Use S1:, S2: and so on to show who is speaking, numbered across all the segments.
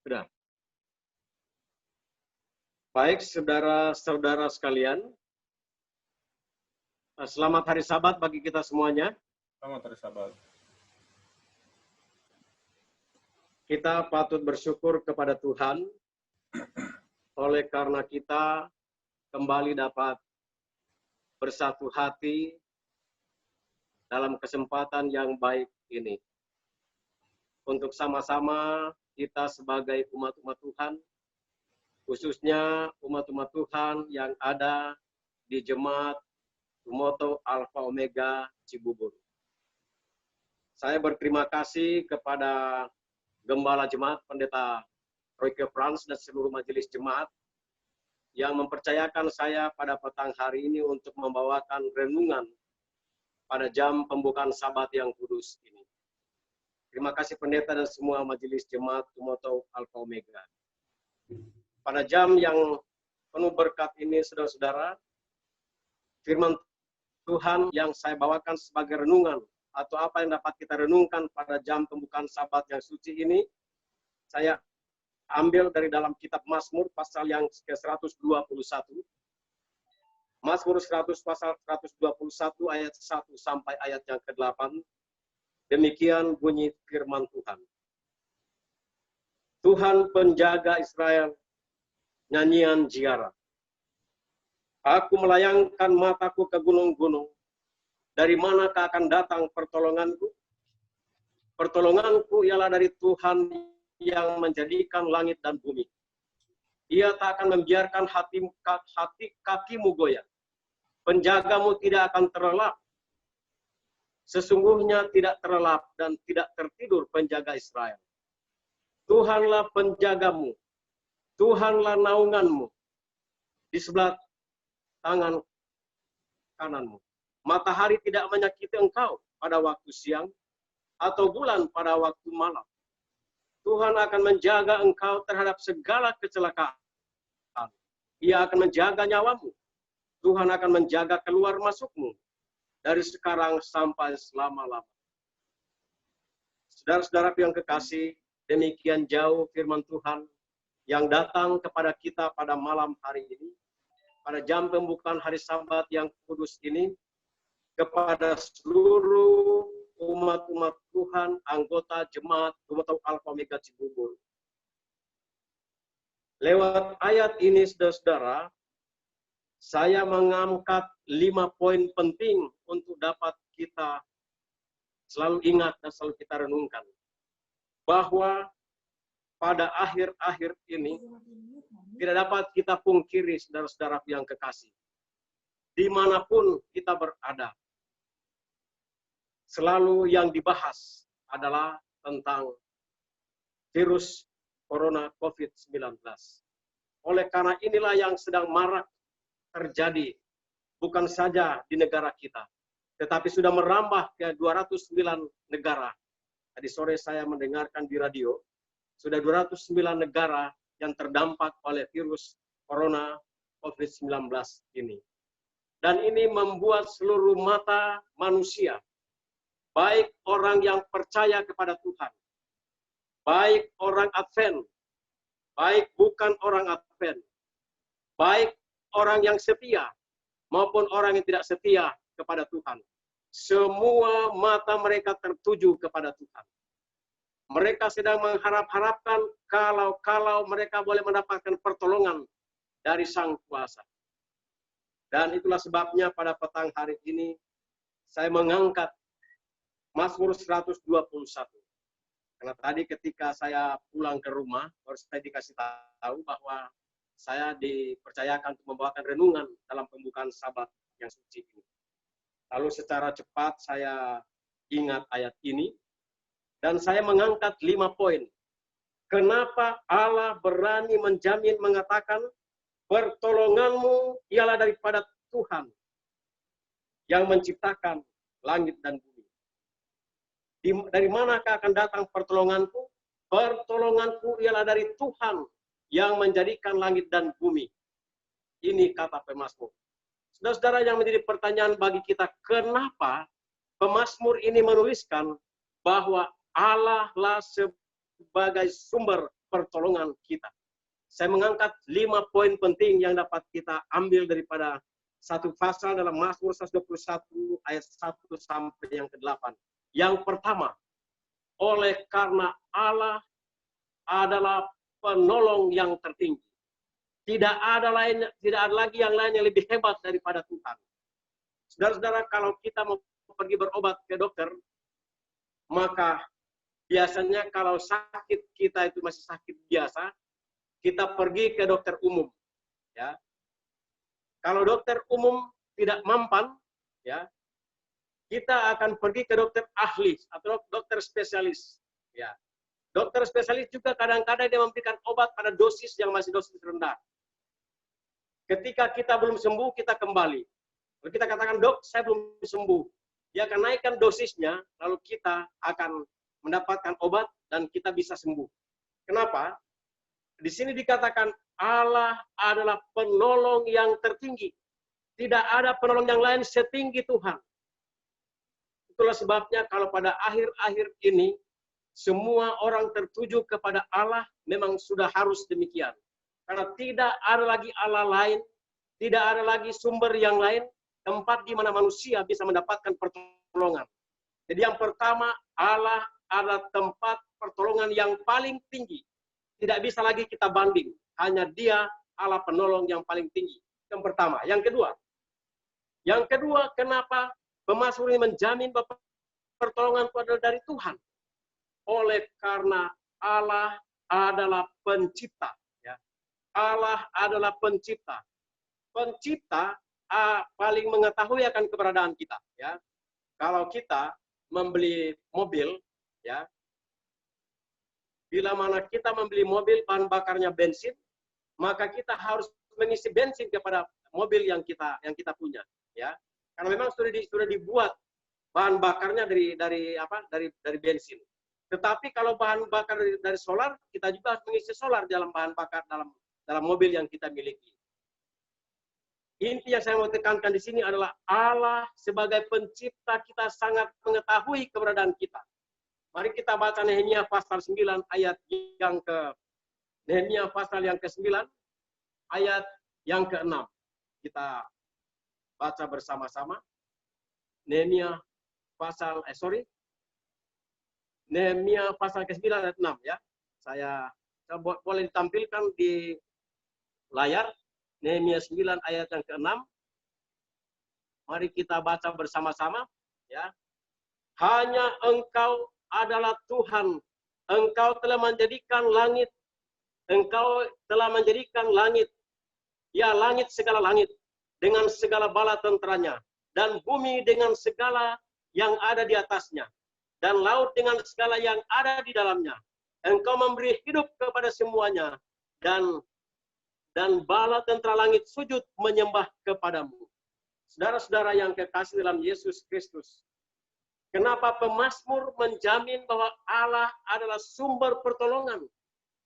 S1: Sudah. Baik, saudara-saudara sekalian, selamat hari Sabat bagi kita semuanya.
S2: Selamat hari Sabat.
S1: Kita patut bersyukur kepada Tuhan oleh karena kita kembali dapat bersatu hati dalam kesempatan yang baik ini. Untuk sama-sama kita sebagai umat-umat Tuhan, khususnya umat-umat Tuhan yang ada di Jemaat Tumoto Alpha Omega Cibubur. Saya berterima kasih kepada Gembala Jemaat Pendeta Royke Frans dan seluruh majelis jemaat yang mempercayakan saya pada petang hari ini untuk membawakan renungan pada jam pembukaan Sabat yang kudus ini. Terima kasih pendeta dan semua majelis jemaat Tumoto Alpha Omega. Pada jam yang penuh berkat ini, saudara-saudara, firman Tuhan yang saya bawakan sebagai renungan atau apa yang dapat kita renungkan pada jam pembukaan Sabat yang suci ini, saya ambil dari dalam kitab Mazmur pasal yang ke-121. Mazmur 100 pasal 121 ayat 1 sampai ayat yang ke-8. Demikian bunyi firman Tuhan. Tuhan penjaga Israel, nyanyian ziarah. Aku melayangkan mataku ke gunung-gunung. Dari manakah akan datang pertolonganku? Pertolonganku ialah dari Tuhan yang menjadikan langit dan bumi. Ia tak akan membiarkan hati kakimu goyah. Penjagamu tidak akan terlelap. Sesungguhnya tidak terlelap dan tidak tertidur penjaga Israel. Tuhanlah penjagamu, Tuhanlah naunganmu di sebelah tangan kananmu. Matahari tidak menyakiti engkau pada waktu siang, atau bulan pada waktu malam. Tuhan akan menjaga engkau terhadap segala kecelakaan. Ia akan menjaga nyawamu. Tuhan akan menjaga keluar masukmu dari sekarang sampai selama-lamanya. Saudara-saudara yang kekasih, demikian jauh firman Tuhan yang datang kepada kita pada malam hari ini, pada jam pembukaan hari Sabat yang kudus ini, kepada seluruh umat-umat Tuhan, anggota jemaat Tumoto Alpha Omega Cibubur. Lewat ayat ini, saudara-saudara, saya mengangkat 5 poin penting untuk dapat kita selalu ingat dan selalu kita renungkan. Bahwa pada akhir-akhir ini tidak dapat kita pungkiri, saudara-saudara yang kekasih. Dimanapun kita berada, selalu yang dibahas adalah tentang virus corona COVID-19. Oleh karena inilah yang sedang marak terjadi, bukan saja di negara kita, tetapi sudah merambah ke 209 negara. Tadi sore saya mendengarkan di radio, sudah 209 negara yang terdampak oleh virus corona COVID-19 ini. Dan ini membuat seluruh mata manusia, baik orang yang percaya kepada Tuhan, baik orang Advent, baik bukan orang Advent, baik orang yang setia maupun orang yang tidak setia kepada Tuhan. Semua mata mereka tertuju kepada Tuhan. Mereka sedang mengharap-harapkan kalau mereka boleh mendapatkan pertolongan dari Sang Kuasa. Dan itulah sebabnya pada petang hari ini saya mengangkat Mazmur 121. Karena tadi ketika saya pulang ke rumah, baru saya dikasih tahu bahwa saya dipercayakan untuk membawakan renungan dalam pembukaan Sabat yang suci ini. Lalu secara cepat saya ingat ayat ini, dan saya mengangkat 5 poin. Kenapa Allah berani menjamin mengatakan, pertolonganmu ialah daripada Tuhan yang menciptakan langit dan bumi. Dari manakah akan datang pertolonganku? Pertolonganku ialah dari Tuhan yang menjadikan langit dan bumi. Ini kata pemazmur. Saudara-saudara, yang menjadi pertanyaan bagi kita, kenapa pemazmur ini menuliskan bahwa Allah lah sebagai sumber pertolongan saya mengangkat 5 poin penting yang dapat kita ambil daripada satu pasal dalam Mazmur 121 ayat 1 sampai yang ke-8. Yang pertama, oleh karena Allah adalah penolong yang tertinggi. Tidak ada lagi yang lain yang lebih hebat daripada Tuhan. Saudara-saudara, kalau kita mau pergi berobat ke dokter, maka biasanya kalau sakit kita itu masih sakit biasa, kita pergi ke dokter umum. Ya. Kalau dokter umum tidak mempan, ya, kita akan pergi ke dokter ahli atau dokter spesialis. Ya. Dokter spesialis juga kadang-kadang dia memberikan obat pada dosis yang masih dosis rendah. Ketika kita belum sembuh, kita kembali. Kalau kita katakan, dok, saya belum sembuh. Dia akan naikkan dosisnya, lalu kita akan mendapatkan obat dan kita bisa sembuh. Kenapa? Di sini dikatakan Allah adalah penolong yang tertinggi. Tidak ada penolong yang lain setinggi Tuhan. Itulah sebabnya kalau pada akhir-akhir ini, semua orang tertuju kepada Allah memang sudah harus demikian. Karena tidak ada lagi Allah lain, tidak ada lagi sumber yang lain, tempat di mana manusia bisa mendapatkan pertolongan. Jadi yang pertama, Allah adalah tempat pertolongan yang paling tinggi. Tidak bisa lagi kita banding. Hanya dia Allah penolong yang paling tinggi. Yang pertama. Yang kedua, kenapa pemazmur ini menjamin bahwa pertolongan itu adalah dari Tuhan? Oleh karena Allah adalah pencipta. Ya. Allah adalah pencipta. Pencipta paling mengetahui akan keberadaan kita. Ya. Kalau kita membeli mobil, ya, bila mana kita membeli mobil bahan bakarnya bensin, maka kita harus mengisi bensin kepada mobil yang kita punya. Ya. Karena memang sudah dibuat bahan bakarnya dari bensin. Tetapi kalau bahan bakar dari solar, kita juga harus mengisi solar dalam bahan bakar dalam mobil yang kita miliki. Inti yang saya mau tekankan di sini adalah Allah sebagai pencipta kita sangat mengetahui keberadaan kita. Mari kita baca Nehemia pasal 9 ayat yang Nehemia pasal yang ke-9 ayat yang ke-6. Kita baca bersama-sama. Nehemia pasal Nehemia pasal ke-9 ayat 6 ya. Saya boleh ditampilkan di layar. Nehemia 9 ayat yang ke-6. Mari kita baca bersama-sama ya. Hanya Engkau adalah Tuhan. Engkau telah menjadikan langit. Engkau telah menjadikan langit. Ya, langit segala langit dengan segala bala tenteranya, dan bumi dengan segala yang ada di atasnya, dan laut dengan segala yang ada di dalamnya. Engkau memberi hidup kepada semuanya, dan bala tentera langit sujud menyembah kepadamu. Saudara-saudara yang kekasih dalam Yesus Kristus, kenapa pemazmur menjamin bahwa Allah adalah sumber pertolongan?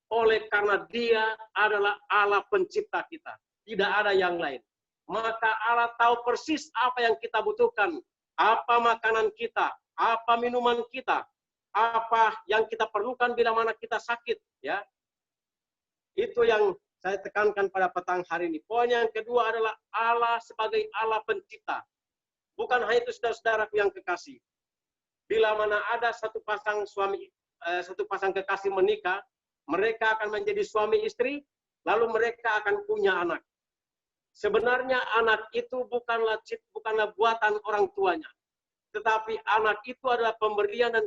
S1: Oleh karena dia adalah Allah pencipta kita. Tidak ada yang lain. Maka Allah tahu persis apa yang kita butuhkan. Apa makanan kita, apa minuman kita, apa yang kita perlukan bila mana kita sakit. Ya, itu yang saya tekankan pada petang hari ini. Poin yang kedua adalah Allah sebagai Allah pencipta. Bukan hanya itu saudara-saudaraku yang kekasih. Bila mana ada satu pasang kekasih menikah, mereka akan menjadi suami istri, lalu mereka akan punya anak. Sebenarnya anak itu bukanlah buatan orang tuanya, tetapi anak itu adalah pemberian dan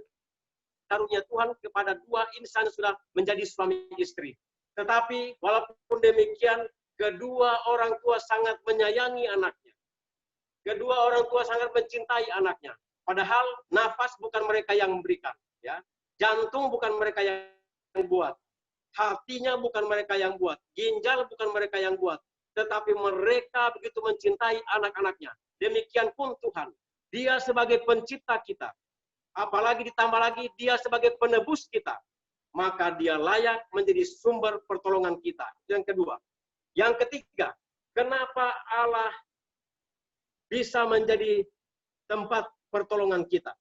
S1: karunia Tuhan kepada dua insan yang sudah menjadi suami istri. Tetapi walaupun demikian, kedua orang tua sangat menyayangi anaknya. Kedua orang tua sangat mencintai anaknya. Padahal nafas bukan mereka yang memberikan, ya. Jantung bukan mereka yang buat. Hatinya bukan mereka yang buat. Ginjal bukan mereka yang buat. Tetapi mereka begitu mencintai anak-anaknya. Demikian pun Tuhan. Dia sebagai pencipta kita. Apalagi ditambah lagi dia sebagai penebus kita. Maka dia layak menjadi sumber pertolongan kita. Yang kedua. Yang ketiga, kenapa Allah bisa menjadi tempat pertolongan kita?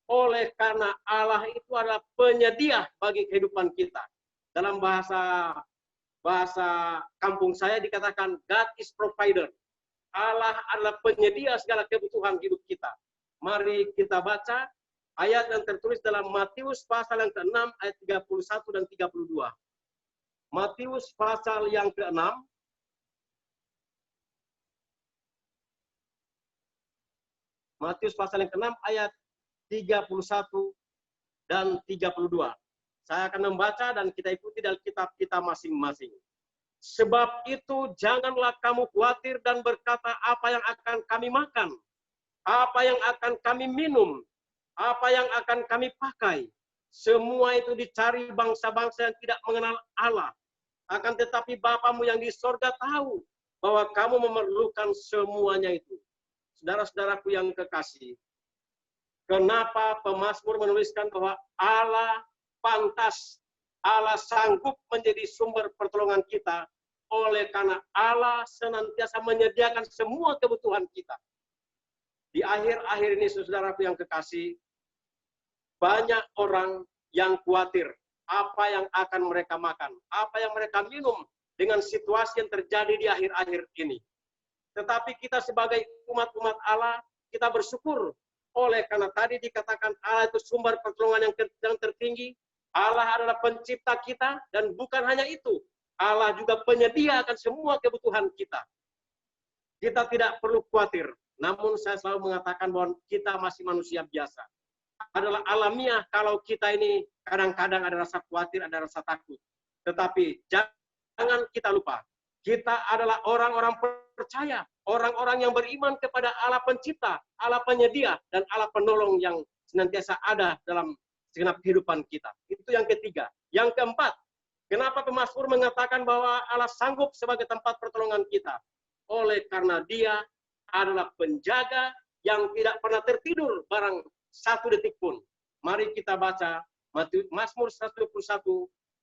S1: Oleh karena Allah itu adalah penyedia bagi kehidupan kita. Dalam bahasa bahasa kampung saya dikatakan God is provider. Allah adalah penyedia segala kebutuhan hidup kita. Mari kita baca ayat yang tertulis dalam Matius pasal yang ke-6 ayat 31 dan 32. Matius pasal yang ke-6 Matius pasal yang ke-6 ayat 31 dan 32. Saya akan membaca dan kita ikuti dari kitab kita masing-masing. Sebab itu janganlah kamu khawatir dan berkata apa yang akan kami makan, apa yang akan kami minum, apa yang akan kami pakai. Semua itu dicari bangsa-bangsa yang tidak mengenal Allah. Akan tetapi Bapamu yang di sorga tahu bahwa kamu memerlukan semuanya itu. Saudara-saudaraku yang kekasih, kenapa pemazmur menuliskan bahwa Allah pantas, Allah sanggup menjadi sumber pertolongan kita, oleh karena Allah senantiasa menyediakan semua kebutuhan kita. Di akhir-akhir ini, saudaraku yang kekasih, banyak orang yang khawatir apa yang akan mereka makan, apa yang mereka minum dengan situasi yang terjadi di akhir-akhir ini. Tetapi kita sebagai umat-umat Allah, kita bersyukur oleh karena tadi dikatakan Allah itu sumber pertolongan yang tertinggi. Allah adalah pencipta kita dan bukan hanya itu. Allah juga penyedia akan semua kebutuhan kita. Kita tidak perlu khawatir. Namun saya selalu mengatakan bahwa kita masih manusia biasa. Adalah alamiah kalau kita ini kadang-kadang ada rasa khawatir, ada rasa takut. Tetapi jangan kita lupa. Kita adalah orang-orang percaya, orang-orang yang beriman kepada Allah pencipta, Allah penyedia, dan Allah penolong yang senantiasa ada dalam segenap kehidupan kita. Itu yang ketiga. Yang keempat, kenapa pemazmur mengatakan bahwa Allah sanggup sebagai tempat pertolongan kita? Oleh karena Dia adalah penjaga yang tidak pernah tertidur barang satu detik pun. Mari kita baca Mazmur 121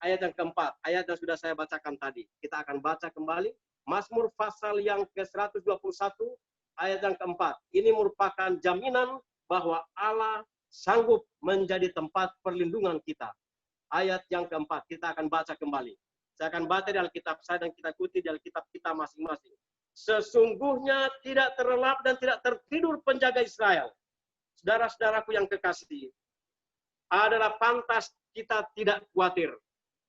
S1: ayat yang keempat, ayat yang sudah saya bacakan tadi. Kita akan baca kembali. Mazmur pasal yang ke-121 ayat yang keempat. Ini merupakan jaminan bahwa Allah sanggup menjadi tempat perlindungan kita. Ayat yang keempat, kita akan baca kembali. Saya akan baca di Alkitab saya dan kita ikuti di Alkitab kita masing-masing. Sesungguhnya tidak terlelap dan tidak tertidur penjaga Israel. Saudara-saudaraku yang kekasih, adalah pantas kita tidak khawatir.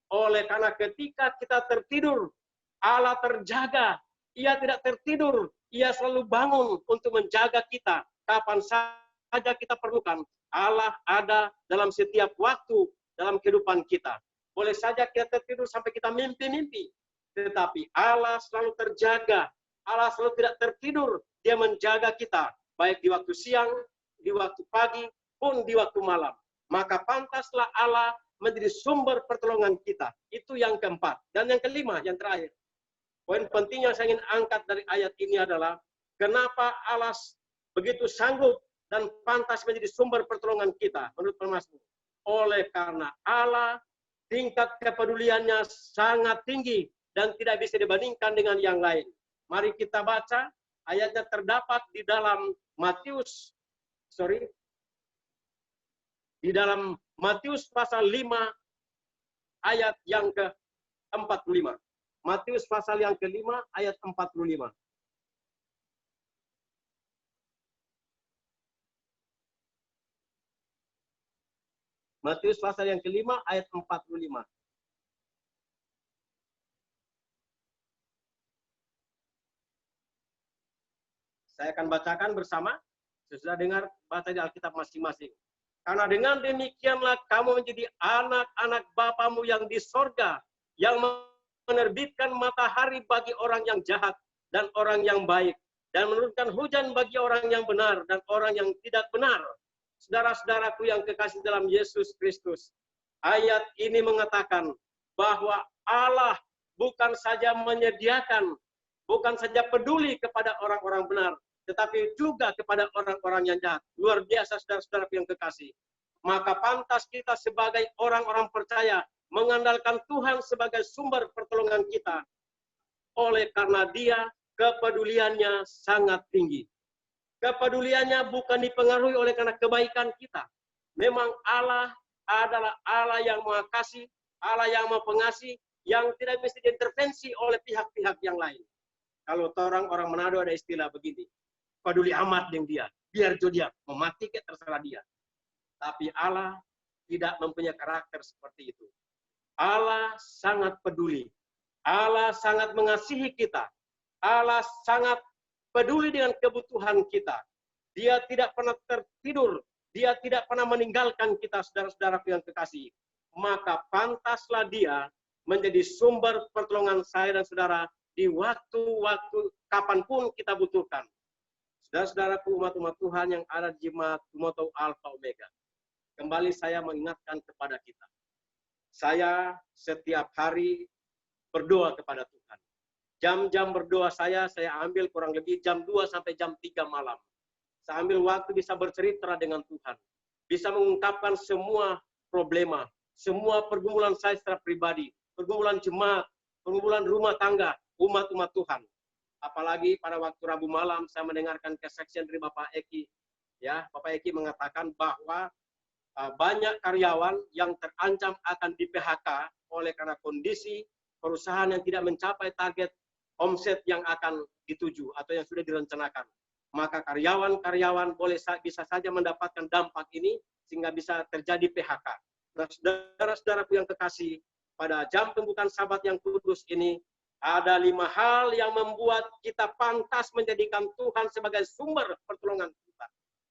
S1: Oleh karena ketika kita tertidur, Allah terjaga. Ia tidak tertidur, Ia selalu bangun untuk menjaga kita. Kapan saja kita perlukan, Allah ada dalam setiap waktu dalam kehidupan kita. Boleh saja kita tertidur sampai kita mimpi-mimpi, tetapi Allah selalu terjaga. Allah selalu tidak tertidur, Dia menjaga kita, baik di waktu siang, di waktu pagi, pun di waktu malam. Maka pantaslah Allah menjadi sumber pertolongan kita. Itu yang keempat. Dan yang kelima, yang terakhir. Poin penting yang saya ingin angkat dari ayat ini adalah, kenapa Allah begitu sanggup dan pantas menjadi sumber pertolongan kita, menurut pemazmur. Oleh karena Allah, tingkat kepeduliannya sangat tinggi dan tidak bisa dibandingkan dengan yang lain. Mari kita baca, ayatnya terdapat di dalam Matius pasal 5 ayat yang ke-45. Matius pasal yang ke-5 ayat 45. Matius pasal yang ke-5 ayat 45. Saya akan bacakan bersama. Sudah dengar, baca di Alkitab masing-masing. Karena dengan demikianlah kamu menjadi anak-anak Bapamu yang di sorga, yang menerbitkan matahari bagi orang yang jahat dan orang yang baik, dan menurunkan hujan bagi orang yang benar dan orang yang tidak benar. Saudara-saudaraku yang kekasih dalam Yesus Kristus, ayat ini mengatakan bahwa Allah bukan saja menyediakan, bukan saja peduli kepada orang-orang benar, tetapi juga kepada orang-orang yang jahat. Luar biasa, saudara-saudara yang kekasih. Maka pantas kita sebagai orang-orang percaya mengandalkan Tuhan sebagai sumber pertolongan kita. Oleh karena Dia, kepeduliannya sangat tinggi. Kepeduliannya bukan dipengaruhi oleh karena kebaikan kita. Memang Allah adalah Allah yang Maha Kasih, Allah yang Maha Pengasih, yang tidak bisa diintervensi oleh pihak-pihak yang lain. Kalau orang Manado ada istilah begini, peduli amat dengan dia, biar dia mau mati ke terserah dia. Tapi Allah tidak mempunyai karakter seperti itu. Allah sangat peduli. Allah sangat mengasihi kita. Allah sangat peduli dengan kebutuhan kita. Dia tidak pernah tertidur. Dia tidak pernah meninggalkan kita, saudara-saudaraku yang kekasih. Maka pantaslah dia menjadi sumber pertolongan saya dan saudara di waktu-waktu kapanpun kita butuhkan. Saudara-saudaraku, umat-umat Tuhan yang ada di Jemaat Tumoto Alpha Omega. Kembali saya mengingatkan kepada kita. Saya setiap hari berdoa kepada Tuhan. Jam-jam berdoa saya ambil kurang lebih jam 2 sampai jam 3 malam. Saya ambil waktu bisa bercerita dengan Tuhan. Bisa mengungkapkan semua problema, semua pergumulan saya secara pribadi, pergumulan jemaat, pergumulan rumah tangga, umat-umat Tuhan. Apalagi pada waktu Rabu malam saya mendengarkan kesaksian dari Bapak Eki. Ya, Bapak Eki mengatakan bahwa banyak karyawan yang terancam akan di-PHK oleh karena kondisi perusahaan yang tidak mencapai target omset yang akan dituju atau yang sudah direncanakan. Maka karyawan-karyawan bisa saja mendapatkan dampak ini sehingga bisa terjadi PHK. Nah, saudara-saudaraku yang kekasih, pada jam pembukaan Sabat yang kudus ini ada 5 hal yang membuat kita pantas menjadikan Tuhan sebagai sumber pertolongan kita.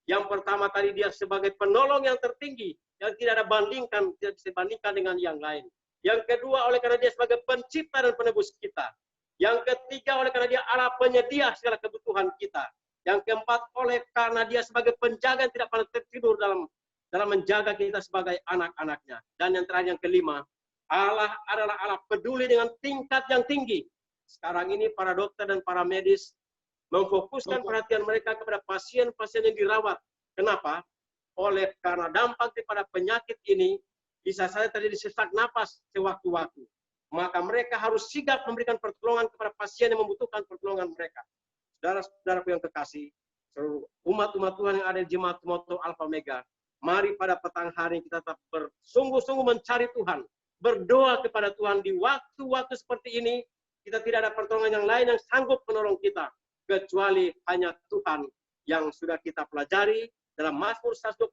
S1: Yang pertama tadi, dia sebagai penolong yang tertinggi, yang tidak ada bandingkan, tidak bisa dibandingkan dengan yang lain. Yang kedua, oleh karena dia sebagai pencipta dan penebus kita. Yang ketiga, oleh karena dia Allah penyedia segala kebutuhan kita. Yang keempat, oleh karena dia sebagai penjaga yang tidak pernah tertidur dalam menjaga kita sebagai anak-anaknya. Dan yang terakhir, yang kelima, Allah adalah Allah peduli dengan tingkat yang tinggi. Sekarang ini para dokter dan para medis memfokuskan perhatian mereka kepada pasien-pasien yang dirawat. Kenapa? Oleh karena dampak daripada penyakit ini, bisa saja terjadi sesak napas sewaktu-waktu. Maka mereka harus sigap memberikan pertolongan kepada pasien yang membutuhkan pertolongan mereka. Saudara-saudaraku yang kekasih, seluruh umat-umat Tuhan yang ada di Jemaat Tumoto Alpha Omega, mari pada petang hari kita tetap bersungguh-sungguh mencari Tuhan, berdoa kepada Tuhan di waktu-waktu seperti ini. Kita tidak ada pertolongan yang lain yang sanggup menolong kita, kecuali hanya Tuhan yang sudah kita pelajari dalam Mazmur 121.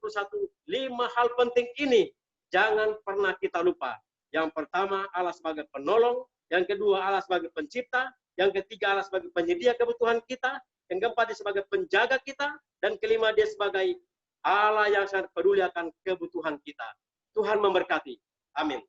S1: 5 hal penting ini jangan pernah kita lupa. Yang pertama, Allah sebagai penolong. Yang kedua, Allah sebagai pencipta. Yang ketiga, Allah sebagai penyedia kebutuhan kita. Yang keempat, dia sebagai penjaga kita. Dan kelima, dia sebagai Allah yang sangat peduli akan kebutuhan kita. Tuhan memberkati. Amin.